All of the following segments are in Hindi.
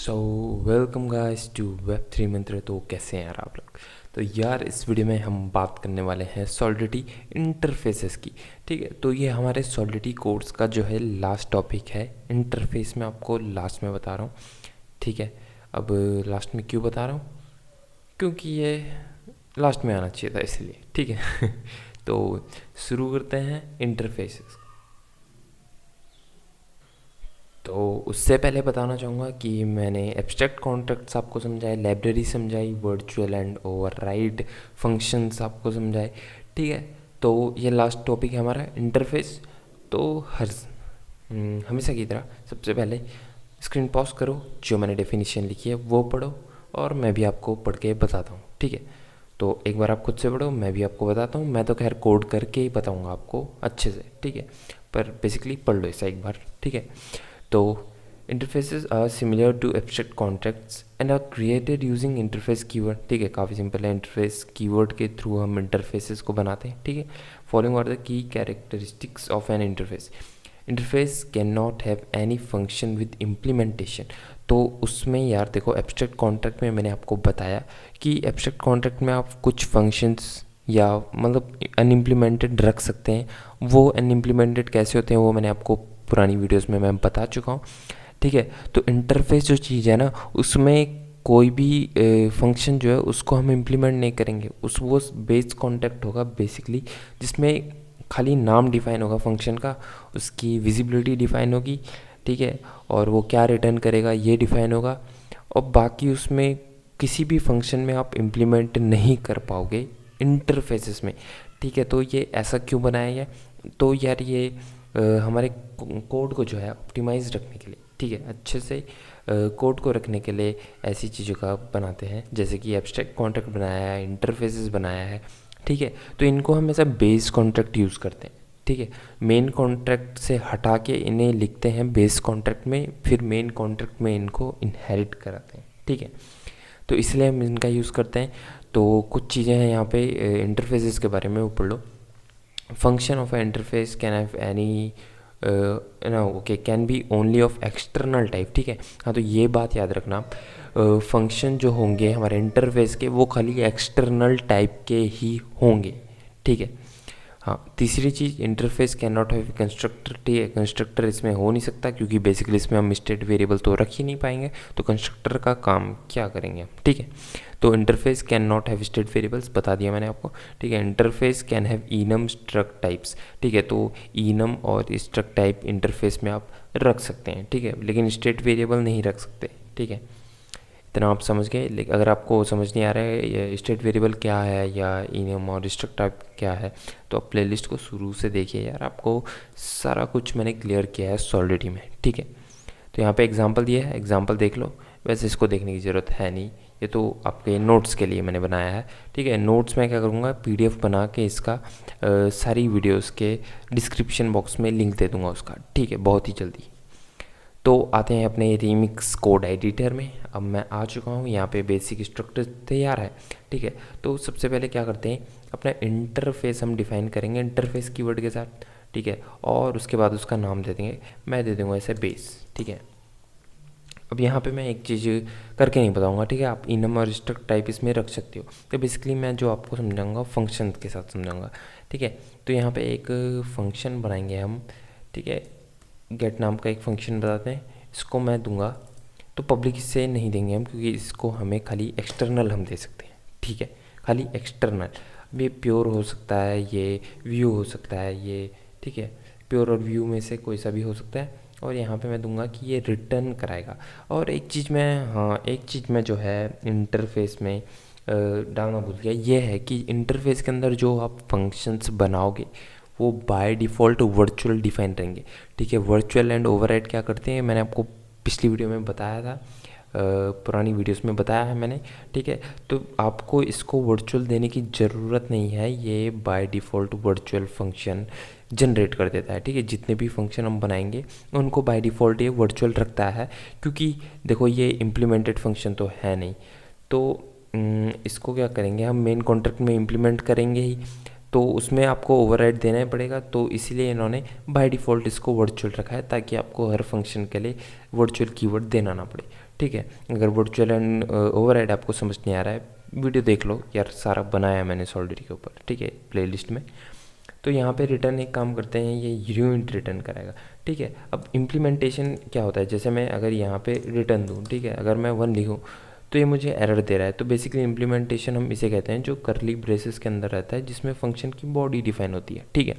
सो वेलकम गाइस टू वेब3 मंत्र। तो कैसे हैं यार आप लोग। तो यार इस वीडियो में हम बात करने वाले हैं सॉलिडिटी इंटरफेसेस की। ठीक है, तो ये हमारे सॉलिडिटी कोर्स का जो है लास्ट टॉपिक है। इंटरफेस में आपको लास्ट में बता रहा हूँ। ठीक है, अब लास्ट में क्यों बता रहा हूँ, क्योंकि ये लास्ट में आना चाहिए था इसलिए। ठीक है तो शुरू करते हैं इंटरफेसेस। तो उससे पहले बताना चाहूँगा कि मैंने एब्स्ट्रैक्ट कॉन्ट्रैक्ट्स आपको समझाए, लाइब्रेरी समझाई, वर्चुअल एंड ओवरराइड फंक्शंस आपको समझाए। ठीक है, तो ये लास्ट टॉपिक है हमारा इंटरफेस। तो हमेशा की तरह सबसे पहले स्क्रीन पॉज करो, जो मैंने डेफिनेशन लिखी है वो पढ़ो और मैं भी आपको पढ़ के बताता हूँ। ठीक है, तो एक बार आप खुद से पढ़ो, मैं भी आपको बताता हूँ। मैं तो खैर कोड करके ही बताऊँगा आपको अच्छे से। ठीक है, पर बेसिकली पढ़ लो ऐसा एक बार। ठीक है, तो interfaces are similar to abstract contracts and are created using interface keyword. ठीक है, काफ़ी सिंपल है। इंटरफेस कीवर्ड के थ्रू हम इंटरफेसेस को बनाते हैं। ठीक है, following are the key characteristics of an interface. Interface can not have any function with implementation. तो उसमें यार देखो, एब्स्ट्रैक्ट कॉन्ट्रैक्ट में मैंने आपको बताया कि एब्स्ट्रैक्ट कॉन्ट्रैक्ट में आप कुछ फंक्शंस या मतलब अनइम्प्लीमेंटेड रख सकते हैं। वो अनइम्प्लीमेंटेड कैसे होते हैं वो मैंने आपको पुरानी वीडियोस में मैं बता चुका हूँ। ठीक है, तो इंटरफेस जो चीज़ है ना, उसमें कोई भी फंक्शन जो है उसको हम इम्प्लीमेंट नहीं करेंगे। वो बेस कॉन्टेक्ट होगा बेसिकली, जिसमें खाली नाम डिफाइन होगा फंक्शन का, उसकी विजिबिलिटी डिफाइन होगी। ठीक है, और वो क्या रिटर्न करेगा ये डिफाइन होगा, और बाकी उसमें किसी भी फंक्शन में आप इम्प्लीमेंट नहीं कर पाओगे इंटरफेसेस में। ठीक है, तो ये ऐसा क्यों बनाया है, तो यार ये हमारे कोड को जो है ऑप्टिमाइज रखने के लिए, ठीक है, अच्छे से कोड को रखने के लिए ऐसी चीज़ों का बनाते हैं, जैसे कि एब्स्ट्रैक्ट कॉन्ट्रैक्ट बनाया है, इंटरफेसेस बनाया है। ठीक है, तो इनको हम ऐसा बेस कॉन्ट्रैक्ट यूज़ करते हैं। ठीक है, मेन कॉन्ट्रैक्ट से हटा के इन्हें लिखते हैं बेस कॉन्ट्रैक्ट में, फिर मेन कॉन्ट्रैक्ट में इनको इनहेरिट कराते हैं। ठीक है, तो इसलिए हम इनका यूज़ करते हैं। तो कुछ चीज़ें हैं यहाँ पे इंटरफेसेस के बारे में, वो पढ़ लो। Function of interface can have any ना okay can be only of external type. ठीक है, हाँ, तो ये बात याद रखना, फंक्शन जो होंगे हमारे इंटरफेस के वो खाली एक्सटर्नल टाइप के ही होंगे। ठीक है, हाँ, तीसरी चीज़, interface can not have constructor. ठीक है, कंस्ट्रक्टर इसमें हो नहीं सकता, क्योंकि बेसिकली इसमें हम स्टेट वेरिएबल तो रख ही नहीं पाएंगे, तो कंस्ट्रक्टर का काम क्या करेंगे। ठीक है, तो interface can not have state variables, बता दिया मैंने आपको। ठीक है, interface can have enum struct types. ठीक है, तो इनम और स्ट्रक्ट टाइप इंटरफेस में आप रख सकते हैं। ठीक है, लेकिन स्टेट वेरिएबल नहीं रख सकते। ठीक है, इतना आप समझ गए। लेकिन अगर आपको समझ नहीं आ रहा है ये स्टेट वेरिएबल क्या है या इनम और स्ट्रक्ट टाइप क्या है, तो आप प्लेलिस्ट को शुरू से देखिए यार, आपको सारा कुछ मैंने क्लियर किया है सॉलिडिटी में। ठीक है, तो यहाँ पे एग्जांपल दिया है, एग्जांपल देख लो। वैसे इसको देखने की ज़रूरत है नहीं, ये तो आपके नोट्स के लिए मैंने बनाया है। ठीक है, नोट्स में क्या करूँगा, पीडीएफ बना के इसका सारी वीडियोस के डिस्क्रिप्शन बॉक्स में लिंक दे दूँगा उसका। ठीक है, बहुत ही जल्दी। तो आते हैं अपने रीमिक्स कोड एडिटर में। अब मैं आ चुका हूँ यहाँ पे, बेसिक स्ट्रक्चर तैयार है। ठीक है, तो सबसे पहले क्या करते हैं, अपना इंटरफेस हम डिफाइन करेंगे इंटरफेस कीवर्ड के साथ। ठीक है, और उसके बाद उसका नाम दे देंगे, मैं दे दूँगा ऐसे बेस। ठीक है, अब यहाँ पे मैं एक चीज़ करके नहीं बताऊँगा। ठीक है, आप इनम और स्ट्रक्ट टाइप इसमें रख सकते हो। तो बेसिकली मैं जो आपको समझाऊँगा फंक्शन के साथ समझाऊँगा। ठीक है, तो यहाँ पे एक फंक्शन बनाएंगे हम। ठीक है, गेट नाम का एक फंक्शन बताते हैं, इसको मैं दूंगा। तो पब्लिक से नहीं देंगे हम, क्योंकि इसको हमें खाली एक्सटर्नल हम दे सकते हैं। ठीक है, खाली एक्सटर्नल। अब ये प्योर हो सकता है, ये व्यू हो सकता है, ये ठीक है, प्योर और व्यू में से कोई सा भी हो सकता है। और यहाँ पे मैं दूंगा कि ये रिटर्न कराएगा। और एक चीज़ मैं, हाँ, एक चीज़ मैं जो है इंटरफेस में डालना भूल गया, ये है कि इंटरफेस के अंदर जो आप फंक्शंस बनाओगे वो बाय डिफ़ॉल्ट वर्चुअल डिफाइन रहेंगे। ठीक है, वर्चुअल एंड ओवरराइड क्या करते हैं, मैंने आपको पिछली वीडियो में बताया था, पुरानी वीडियोस में बताया है मैंने। ठीक है, तो आपको इसको वर्चुअल देने की ज़रूरत नहीं है, ये by default virtual function generate कर देता है। ठीक है, जितने भी फंक्शन हम बनाएंगे उनको बाय डिफ़ॉल्ट ये वर्चुअल रखता है, क्योंकि देखो ये इम्प्लीमेंटेड फंक्शन तो है नहीं। तो इसको क्या करेंगे, हम मेन कॉन्ट्रैक्ट में इम्प्लीमेंट करेंगे ही, तो उसमें आपको ओवरराइड देना ही पड़ेगा, तो इसीलिए इन्होंने बाय डिफ़ॉल्ट इसको वर्चुअल रखा है, ताकि आपको हर फंक्शन के लिए वर्चुअल कीवर्ड देना ना पड़े। ठीक है, अगर वर्चुअल एंड ओवरराइड आपको समझ नहीं आ रहा है, वीडियो देख लो यार, सारा बनाया है मैंने सॉलिडरी के ऊपर, ठीक है, प्लेलिस्ट में। तो यहाँ पे रिटर्न एक काम करते हैं, ये यूनिट रिटर्न कराएगा। ठीक है, अब इम्प्लीमेंटेशन क्या होता है, जैसे मैं अगर यहाँ पे रिटर्न दूँ, ठीक है, अगर मैं 1 लिखूँ तो ये मुझे एरर दे रहा है। तो बेसिकली इम्प्लीमेंटेशन हम इसे कहते हैं, जो करली ब्रेसेस के अंदर रहता है, जिसमें फंक्शन की बॉडी डिफाइन होती है। ठीक है,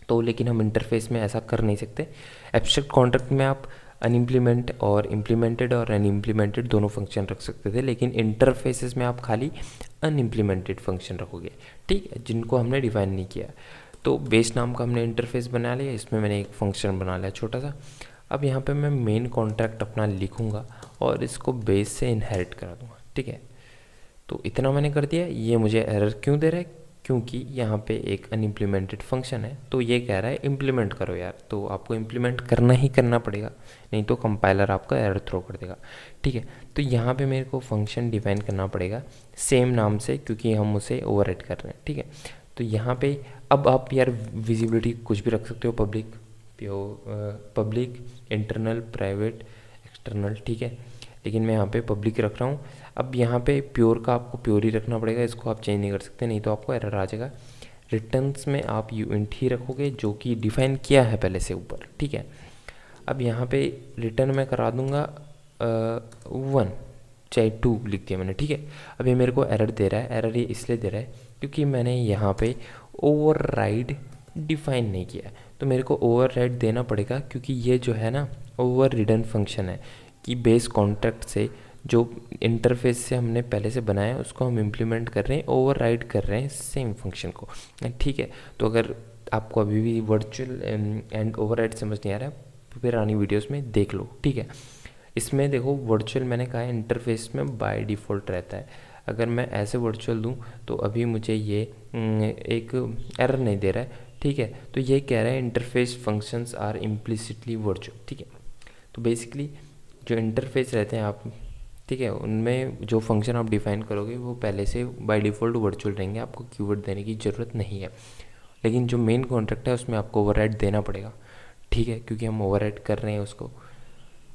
तो लेकिन हम इंटरफेस में ऐसा कर नहीं सकते। एब्स्ट्रैक्ट कॉन्ट्रैक्ट में आप अनइम्प्लीमेंट और इम्प्लीमेंटेड और अनइम्प्लीमेंटेड दोनों फंक्शन रख सकते थे, लेकिन इंटरफेसेस में आप खाली अनइम्प्लीमेंटेड फंक्शन रखोगे। ठीक है, जिनको हमने डिफाइन नहीं किया। तो बेस नाम का हमने इंटरफेस बना लिया, इसमें मैंने एक फंक्शन बना लिया छोटा सा। अब यहाँ पे मैं मेन कॉन्ट्रैक्ट अपना लिखूँगा और इसको बेस से इनहेरिट करा दूँगा। ठीक है, तो इतना मैंने कर दिया। ये मुझे एरर क्यों दे रहा है, क्योंकि यहाँ पे एक अनइम्प्लीमेंटेड फंक्शन है, तो ये कह रहा है इम्प्लीमेंट करो यार, तो आपको इम्प्लीमेंट करना ही करना पड़ेगा, नहीं तो कंपाइलर आपका एरर थ्रो कर देगा। ठीक है, तो यहाँ पे मेरे को फंक्शन डिफाइन करना पड़ेगा सेम नाम से, क्योंकि हम उसे ओवरराइड कर रहे हैं। ठीक है, तो यहाँ पे अब आप यार विजिबिलिटी कुछ भी रख सकते हो, पब्लिक, इंटरनल, प्राइवेट, एक्सटर्नल। ठीक है, लेकिन मैं यहाँ पे पब्लिक रख रहा हूँ। अब यहाँ पे प्योर का आपको प्योर ही रखना पड़ेगा, इसको आप चेंज नहीं कर सकते, नहीं तो आपको एरर आ जाएगा। रिटर्न्स में आप यूनिट ही रखोगे, जो कि डिफाइन किया है पहले से ऊपर। ठीक है, अब यहाँ पे रिटर्न मैं करा दूँगा 1, चाहे 2 लिख दिया मैंने। ठीक है, अब ये मेरे को एरर दे रहा है। एरर ये इसलिए दे रहा है क्योंकि मैंने यहाँ पे ओवरराइड डिफाइन नहीं किया है, तो मेरे को ओवरराइड देना पड़ेगा, क्योंकि ये जो है ना ओवर रिडन फंक्शन है, कि बेस कॉन्ट्रैक्ट से जो इंटरफेस से हमने पहले से बनाया है उसको हम इम्प्लीमेंट कर रहे हैं, ओवरराइड कर रहे हैं सेम फंक्शन को। ठीक है, तो अगर आपको अभी भी वर्चुअल एंड ओवरराइड समझ नहीं आ रहा है, फिर आनी वीडियोस में देख लो। ठीक है, इसमें देखो वर्चुअल मैंने कहा है इंटरफेस में बाय डिफ़ॉल्ट रहता है। अगर मैं ऐसे वर्चुअल दूं तो अभी मुझे ये एक एरर नहीं दे रहा है। ठीक है, तो ये कह रहा है interface functions are implicitly virtual. ठीक है, तो बेसिकली जो इंटरफेस रहते हैं आप, ठीक है, उनमें जो फंक्शन आप डिफाइन करोगे वो पहले से बाय डिफ़ॉल्ट वर्चुअल रहेंगे, आपको कीवर्ड देने की ज़रूरत नहीं है। लेकिन जो मेन कॉन्ट्रैक्ट है उसमें आपको ओवरराइड देना पड़ेगा। ठीक है, क्योंकि हम ओवरराइड कर रहे हैं उसको।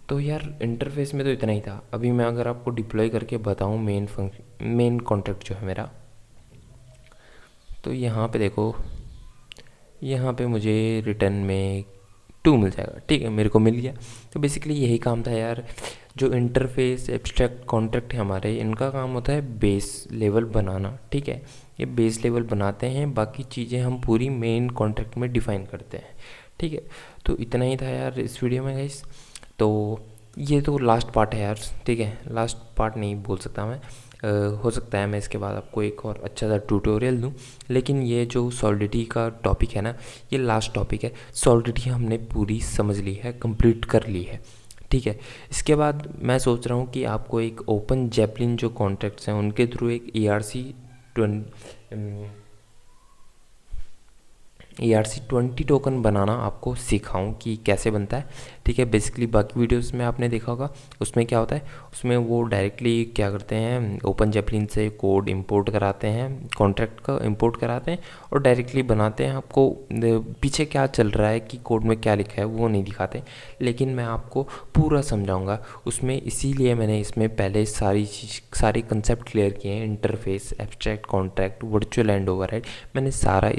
तो यार इंटरफेस में तो इतना ही था। अभी मैं अगर आपको डिप्लॉय करके बताऊं मेन कॉन्ट्रैक्ट जो है मेरा, तो यहाँ पे देखो, यहाँ पे मुझे रिटर्न में 2 मिल जाएगा। ठीक है, मेरे को मिल गया। तो बेसिकली यही काम था यार। जो इंटरफेस एब्स्ट्रैक्ट कॉन्ट्रैक्ट है हमारे, इनका काम होता है बेस लेवल बनाना। ठीक है, ये बेस लेवल बनाते हैं, बाकी चीज़ें हम पूरी मेन कॉन्ट्रैक्ट में डिफ़ाइन करते हैं। ठीक है, तो इतना ही था यार इस वीडियो में गाइस। तो ये तो लास्ट पार्ट है यार। ठीक है, लास्ट पार्ट नहीं बोल सकता मैं, हो सकता है मैं इसके बाद आपको एक और अच्छा सा ट्यूटोरियल दूं, लेकिन ये जो सॉलिडिटी का टॉपिक है ना, ये लास्ट टॉपिक है। सॉलिडिटी हमने पूरी समझ ली है, कंप्लीट कर ली है। ठीक है, इसके बाद मैं सोच रहा हूँ कि आपको एक ओपन जेपलिन जो कॉन्ट्रैक्ट्स हैं उनके थ्रू एक ERC20 टोकन बनाना आपको सिखाऊं कि कैसे बनता है। ठीक है, बेसिकली बाकी वीडियोस में आपने देखा होगा, उसमें क्या होता है, उसमें वो डायरेक्टली क्या करते हैं, ओपन जेपलिन से कोड इंपोर्ट कराते हैं, कॉन्ट्रैक्ट का इंपोर्ट कराते हैं और डायरेक्टली बनाते हैं। आपको पीछे क्या चल रहा है कि कोड में क्या लिखा है वो नहीं दिखाते, लेकिन मैं आपको पूरा समझाऊँगा उसमें। इसीलिए मैंने इसमें पहले सारे कंसेप्ट क्लियर किए हैं, interface, abstract, contract, virtual and override, मैंने सारा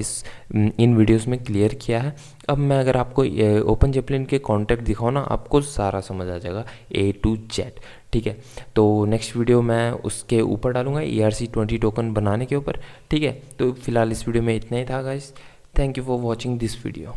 इन वीडियोस में क्लियर किया है। अब मैं अगर आपको ओपन जेपलिन के कॉन्ट्रैक्ट दिखाऊँ ना, आपको सारा समझ आ जाएगा A to Z। ठीक है, तो नेक्स्ट वीडियो मैं उसके ऊपर डालूंगा ERC20 टोकन बनाने के ऊपर। ठीक है, तो फिलहाल इस वीडियो में इतना ही था guys. Thank you for watching this video.